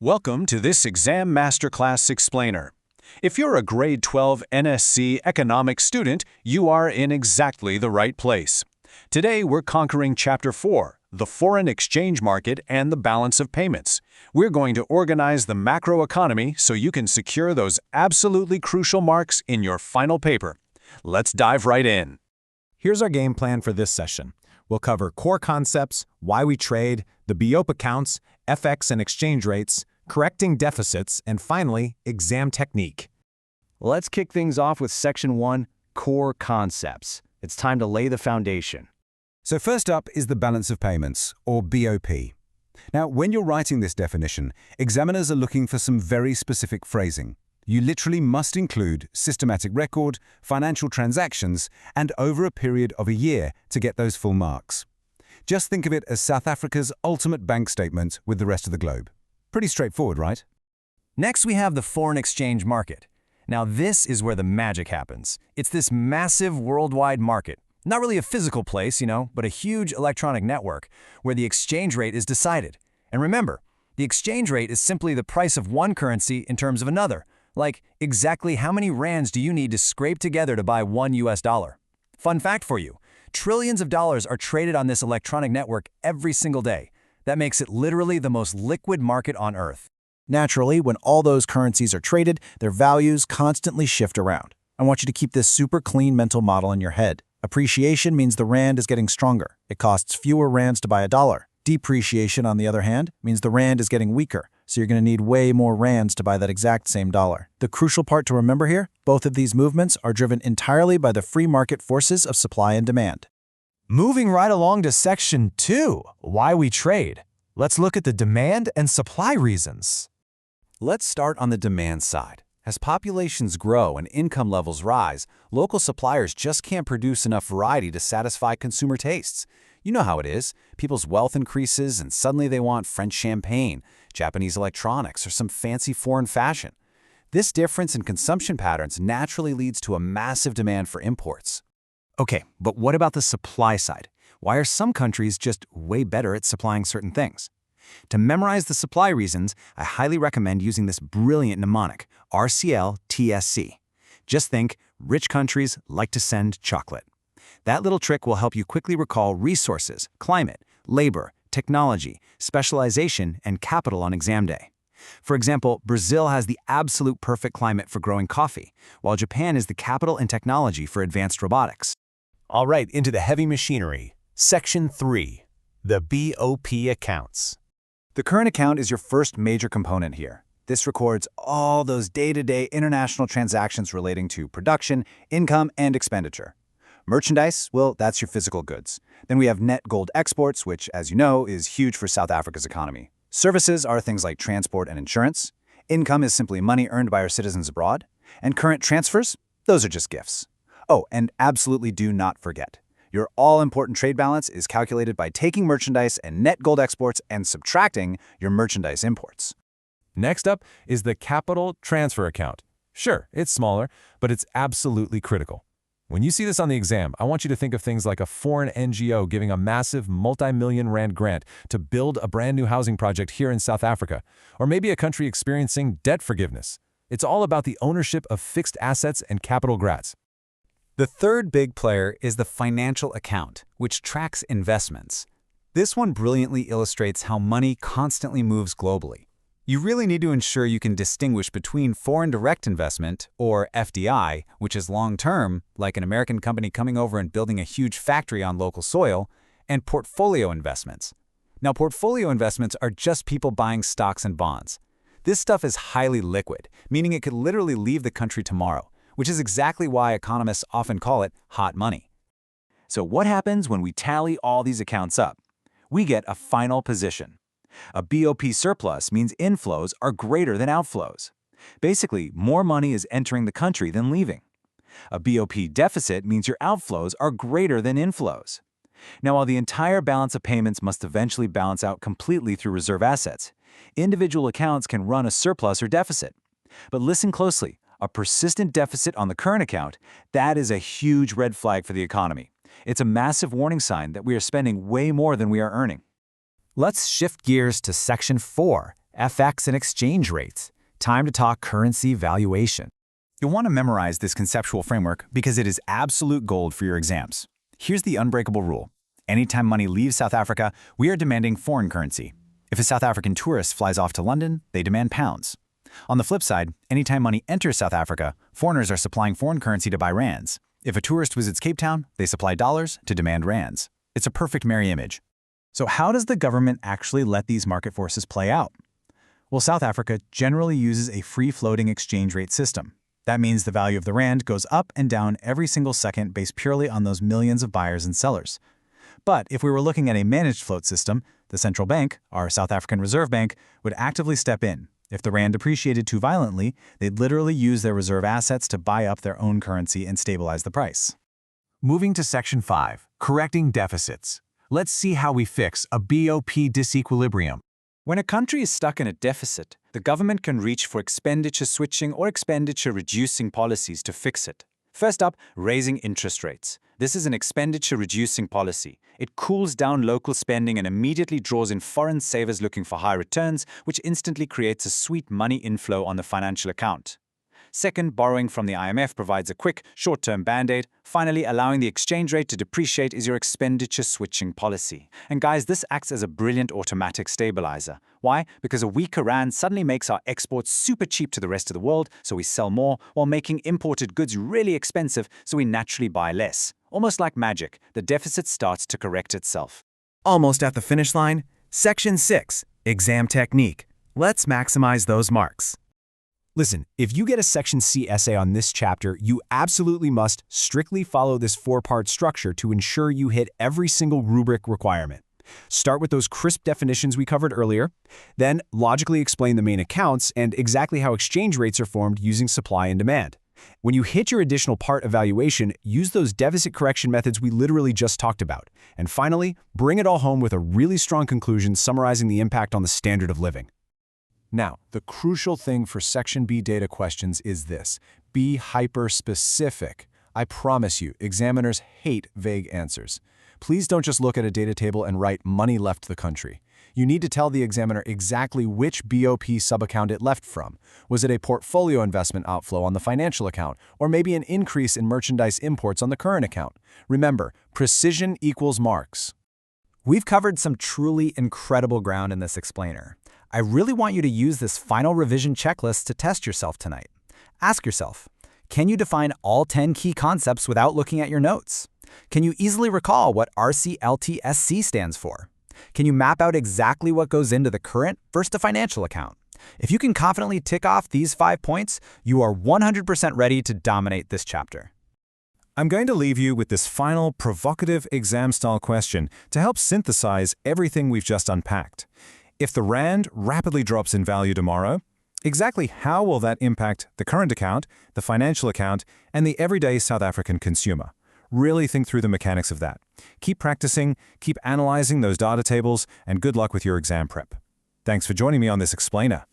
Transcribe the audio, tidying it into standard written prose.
Welcome to this Exam Masterclass Explainer. If you're a grade 12 NSC Economics student, you are in exactly the right place. Today we're conquering Chapter 4, the foreign exchange market and the balance of payments. We're going to organize the macroeconomy so you can secure those absolutely crucial marks in your final paper. Let's dive right in. Here's our game plan for this session. We'll cover core concepts, why we trade, the BOP accounts, FX and exchange rates, correcting deficits, and finally, exam technique. Let's kick things off with Section 1, Core Concepts. It's time to lay the foundation. So first up is the balance of payments, or BOP. Now, when you're writing this definition, examiners are looking for some very specific phrasing. You literally must include systematic record, financial transactions, and over a period of a year to get those full marks. Just think of it as South Africa's ultimate bank statement with the rest of the globe. Pretty straightforward, right? Next, we have the foreign exchange market. Now, this is where the magic happens. It's this massive worldwide market. Not really a physical place, but a huge electronic network where the exchange rate is decided. And remember, the exchange rate is simply the price of one currency in terms of another. Like, exactly how many rands do you need to scrape together to buy one US dollar? Fun fact for you, trillions of dollars are traded on this electronic network every single day. That makes it literally the most liquid market on Earth. Naturally, when all those currencies are traded, their values constantly shift around. I want you to keep this super clean mental model in your head. Appreciation means the rand is getting stronger. It costs fewer rands to buy a dollar. Depreciation, on the other hand, means the rand is getting weaker, so you're going to need way more rands to buy that exact same dollar. The crucial part to remember here, both of these movements are driven entirely by the free market forces of supply and demand. Moving right along to Section 2, why we trade. Let's look at the demand and supply reasons. Let's start on the demand side. As populations grow and income levels rise, local suppliers just can't produce enough variety to satisfy consumer tastes. You know how it is. People's wealth increases and suddenly they want French champagne, Japanese electronics, or some fancy foreign fashion. This difference in consumption patterns naturally leads to a massive demand for imports. Okay, but what about the supply side? Why are some countries just way better at supplying certain things? To memorize the supply reasons, I highly recommend using this brilliant mnemonic, RCL-TSC. Just think, rich countries like to send chocolate. That little trick will help you quickly recall resources, climate, labor, technology, specialization, and capital on exam day. For example, Brazil has the absolute perfect climate for growing coffee, while Japan is the capital in technology for advanced robotics. All right, into the heavy machinery. Section 3, the BOP accounts. The current account is your first major component here. This records all those day-to-day international transactions relating to production, income, and expenditure. Merchandise, well, that's your physical goods. Then we have net gold exports, which, as you know, is huge for South Africa's economy. Services are things like transport and insurance. Income is simply money earned by our citizens abroad. And current transfers, those are just gifts. Oh, and absolutely do not forget, your all-important trade balance is calculated by taking merchandise and net gold exports and subtracting your merchandise imports. Next up is the capital transfer account. Sure, it's smaller, but it's absolutely critical. When you see this on the exam, I want you to think of things like a foreign NGO giving a massive multi-million rand grant to build a brand new housing project here in South Africa, or maybe a country experiencing debt forgiveness. It's all about the ownership of fixed assets and capital grats. The third big player is the financial account, which tracks investments. This one brilliantly illustrates how money constantly moves globally. You really need to ensure you can distinguish between foreign direct investment, or FDI, which is long-term, like an American company coming over and building a huge factory on local soil, and portfolio investments. Now, portfolio investments are just people buying stocks and bonds. This stuff is highly liquid, meaning it could literally leave the country tomorrow, which is exactly why economists often call it hot money. So what happens when we tally all these accounts up? We get a final position. A BOP surplus means inflows are greater than outflows. Basically, more money is entering the country than leaving. A BOP deficit means your outflows are greater than inflows. Now, while the entire balance of payments must eventually balance out completely through reserve assets, individual accounts can run a surplus or deficit. But listen closely. A persistent deficit on the current account, that is a huge red flag for the economy. It's a massive warning sign that we are spending way more than we are earning. Let's shift gears to Section 4, FX and exchange rates. Time to talk currency valuation. You'll want to memorize this conceptual framework because it is absolute gold for your exams. Here's the unbreakable rule. Anytime money leaves South Africa, we are demanding foreign currency. If a South African tourist flies off to London, they demand pounds. On the flip side, anytime money enters South Africa, foreigners are supplying foreign currency to buy rands. If a tourist visits Cape Town, they supply dollars to demand rands. It's a perfect marry image. So how does the government actually let these market forces play out? Well, South Africa generally uses a free-floating exchange rate system. That means the value of the rand goes up and down every single second based purely on those millions of buyers and sellers. But if we were looking at a managed float system, the central bank, our South African Reserve Bank, would actively step in. If the rand depreciated too violently, they'd literally use their reserve assets to buy up their own currency and stabilize the price. Moving to Section 5, Correcting Deficits. Let's see how we fix a BOP disequilibrium. When a country is stuck in a deficit, the government can reach for expenditure switching or expenditure reducing policies to fix it. First up, raising interest rates. This is an expenditure reducing policy. It cools down local spending and immediately draws in foreign savers looking for high returns, which instantly creates a sweet money inflow on the financial account. Second, borrowing from the IMF provides a quick, short-term band-aid. Finally, allowing the exchange rate to depreciate is your expenditure switching policy. And guys, this acts as a brilliant automatic stabilizer. Why? Because a weaker rand suddenly makes our exports super cheap to the rest of the world, so we sell more, while making imported goods really expensive, so we naturally buy less. Almost like magic, the deficit starts to correct itself. Almost at the finish line. Section 6, Exam Technique. Let's maximize those marks. Listen, if you get a Section C essay on this chapter, you absolutely must strictly follow this 4-part structure to ensure you hit every single rubric requirement. Start with those crisp definitions we covered earlier, then logically explain the main accounts and exactly how exchange rates are formed using supply and demand. When you hit your additional part evaluation, use those deficit correction methods we literally just talked about. And finally, bring it all home with a really strong conclusion summarizing the impact on the standard of living. Now, the crucial thing for Section B data questions is this: be hyper-specific. I promise you, examiners hate vague answers. Please don't just look at a data table and write "money left the country." You need to tell the examiner exactly which BOP subaccount it left from. Was it a portfolio investment outflow on the financial account, or maybe an increase in merchandise imports on the current account? Remember, precision equals marks. We've covered some truly incredible ground in this explainer. I really want you to use this final revision checklist to test yourself tonight. Ask yourself, can you define all 10 key concepts without looking at your notes? Can you easily recall what RCLTSC stands for? Can you map out exactly what goes into the current versus the financial account? If you can confidently tick off these 5 points, you are 100% ready to dominate this chapter. I'm going to leave you with this final provocative exam-style question to help synthesize everything we've just unpacked. If the rand rapidly drops in value tomorrow, exactly how will that impact the current account, the financial account, and the everyday South African consumer? Really think through the mechanics of that. Keep practicing, keep analyzing those data tables, and good luck with your exam prep. Thanks for joining me on this explainer.